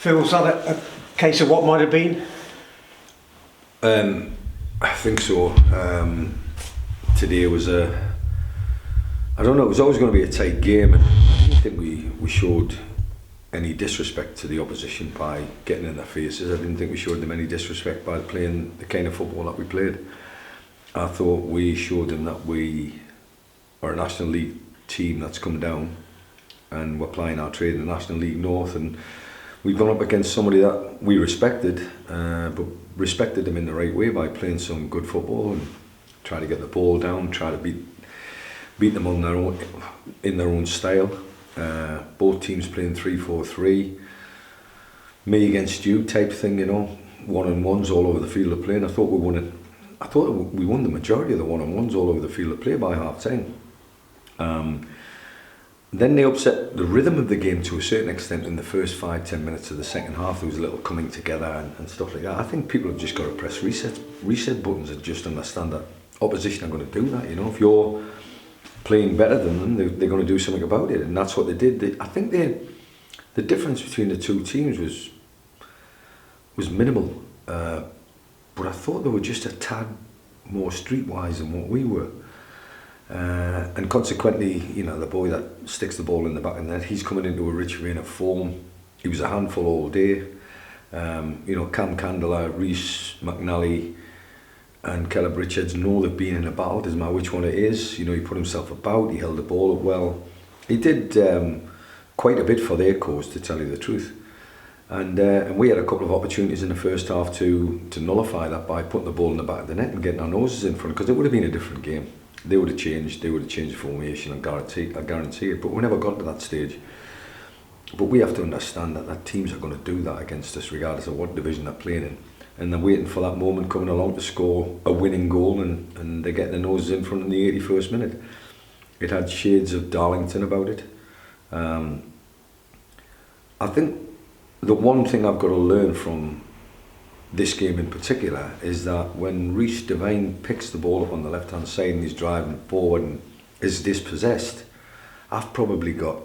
Phil, was that a case of what might have been? I think so. Today was I don't know, it was always going to be a tight game, and I didn't think we showed any disrespect to the opposition by getting in their faces. I didn't think we showed them any disrespect by playing the kind of football that we played. I thought we showed them that we are a National League team that's come down and we're playing our trade in the National League North, and we've gone up against somebody that we respected, but respected them in the right way by playing some good football and try to get the ball down, try to beat them on their own, in their own style. Both teams playing 3-4-3, me against you type thing, you know, one-on-ones all over the field of play. And I thought we won it. I thought we won the majority of the one-on-ones all over the field of play by half time. Then they upset the rhythm of the game to a certain extent in the first 5-10 minutes of the second half. There was a little coming together and stuff like that. I think people have just got to press reset buttons and just understand that opposition are going to do that. You know, if you're playing better than them, they're going to do something about it, and that's what they did. I think the difference between the two teams was minimal, but I thought they were just a tad more streetwise than what we were. And consequently, you know, the boy that sticks the ball in the back of the net, he's coming into a rich vein of form. He was a handful all day. You know, Cam Candler, Reece McNally and Caleb Richards know they've been in a battle. Doesn't matter which one it is. You know, he put himself about, he held the ball up well. He did quite a bit for their cause, to tell you the truth. And we had a couple of opportunities in the first half to nullify that by putting the ball in the back of the net and getting our noses in front, because it would have been a different game. They would have changed the formation, I guarantee it, but we never got to that stage. But we have to understand that teams are going to do that against us regardless of what division they're playing in, and they're waiting for that moment coming along to score a winning goal, and they get their noses in front in the 81st minute. It had shades of Darlington about it. I think the one thing I've got to learn from this game in particular is that when Reece Devine picks the ball up on the left hand side and he's driving forward and is dispossessed, I've probably got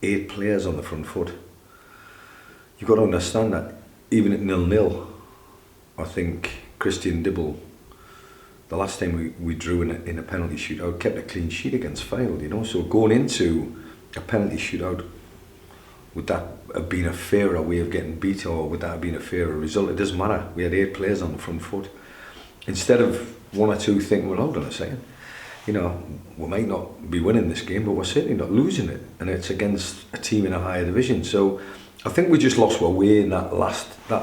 8 players on the front foot. You've got to understand that even at 0-0, I think Christian Dibble, the last time we drew in a penalty shootout, kept a clean sheet against Fylde, you know. So going into a penalty shootout, would that have been a fairer way of getting beat, or would that have been a fairer result? It doesn't matter. We had 8 players on the front foot. Instead of one or two thinking, well, hold on a second, you know, we might not be winning this game, but we're certainly not losing it. And it's against a team in a higher division. So I think we just lost our way in that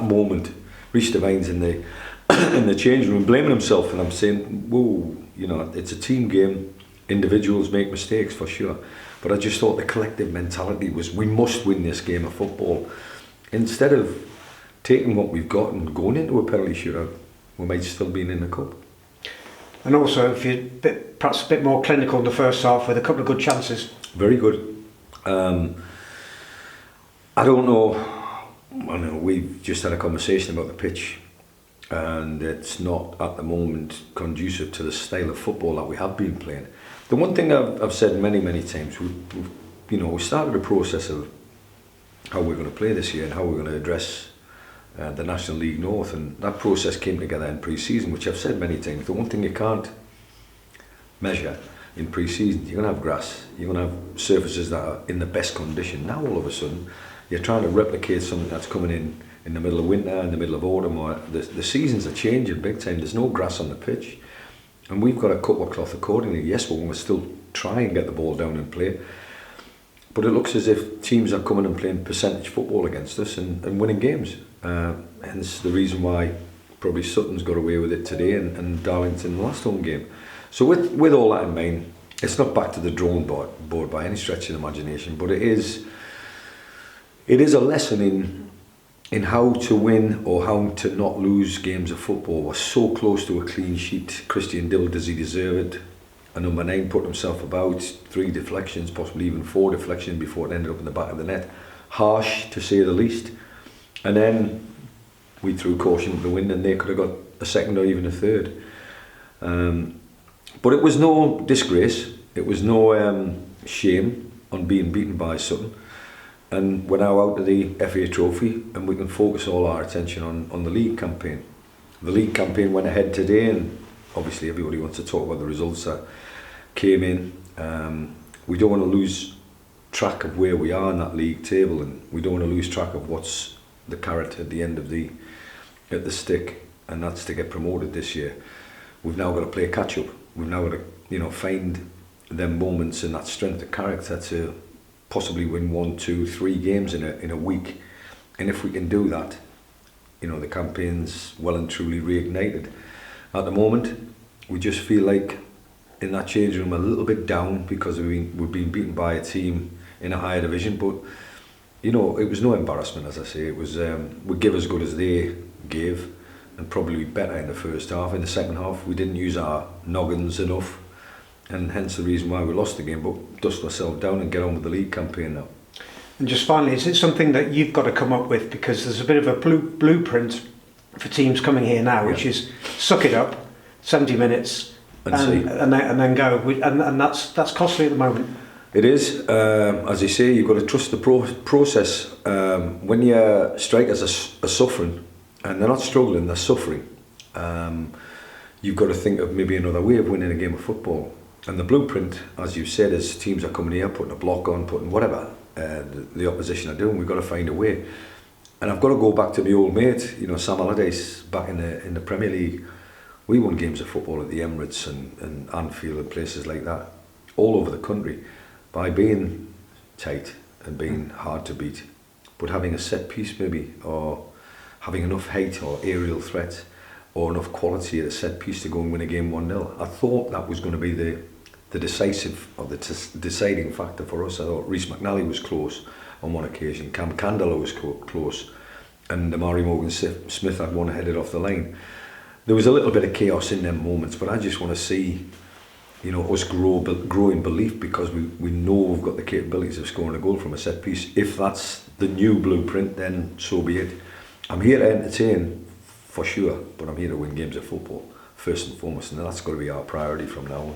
moment. Reece Devine's in the in the changing room blaming himself, and I'm saying, whoa, you know, it's a team game. Individuals make mistakes for sure. But I just thought the collective mentality was, we must win this game of football. Instead of taking what we've got and going into a penalty shootout, we might still be in the cup. And also, if you're perhaps a bit more clinical in the first half with a couple of good chances. Very good. I don't know. I know we've just had a conversation about the pitch, and it's not at the moment conducive to the style of football that we have been playing. The one thing I've said many times, we started a process of how we're going to play this year and how we're going to address the National League North, and that process came together in pre-season, which I've said many times. The one thing you can't measure in pre-season, you're going to have grass, you're going to have surfaces that are in the best condition. Now all of a sudden you're trying to replicate something that's coming in the middle of winter, in the middle of autumn, or the seasons are changing big time. There's no grass on the pitch. And we've got to cut our cloth accordingly. Yes, we're going to still try and get the ball down and play, but it looks as if teams are coming and playing percentage football against us and winning games. Hence the reason why probably Sutton's got away with it today and Darlington the last home game. So with all that in mind, it's not back to the drawing board by any stretch of the imagination, but it is a lesson in how to win or how to not lose games of football. We're so close to a clean sheet. Christian Dibble, does he deserve it? A number 9 put himself about, 3 deflections, possibly even 4 deflections before it ended up in the back of the net. Harsh, to say the least. And then we threw caution to the wind, and they could have got a second or even a third. But it was no disgrace. It was no shame on being beaten by Sutton. and we're now out of the FA Trophy, and we can focus all our attention on the league campaign. The league campaign went ahead today, and obviously everybody wants to talk about the results that came in. We don't want to lose track of where we are in that league table, and we don't want to lose track of what's the carrot at the end of the stick, and that's to get promoted this year. We've now got to play catch up. We've now got to find them moments and that strength of character to possibly win 1, 2, 3 games in a week. And if we can do that, the campaign's well and truly reignited. At the moment, we just feel like in that change room a little bit down because we've been beaten by a team in a higher division, but it was no embarrassment, as I say. It was we give as good as they gave, and probably better in the first half. In the second half, we didn't use our noggins enough, and hence the reason why we lost the game. But dust ourselves down and get on with the league campaign now. And just finally, is it something that you've got to come up with, because there's a bit of a blueprint for teams coming here now, which is suck it up, 70 minutes, and then go, and that's costly at the moment. It is, as you say, you've got to trust the process. When your strikers are suffering, and they're not struggling, they're suffering, you've got to think of maybe another way of winning a game of football. And the blueprint, as you said, is teams are coming here, putting a block on, putting whatever the opposition are doing. We've got to find a way. And I've got to go back to my old mate, Sam Allardyce, back in the Premier League. We won games of football at the Emirates and Anfield and places like that, all over the country, by being tight and being hard to beat, but having a set piece maybe, or having enough height or aerial threat, or enough quality at a set piece to go and win a game 1-0. I thought that was going to be the decisive or the deciding factor for us. I thought Rhys McNally was close on one occasion, Cam Candler was close, and Amari Morgan-Smith had one headed off the line. There was a little bit of chaos in them moments, but I just want to see us grow in belief, because we know we've got the capabilities of scoring a goal from a set piece. If that's the new blueprint, then so be it. I'm here to entertain, for sure, but I'm here to win games of football, first and foremost, and that's got to be our priority from now on.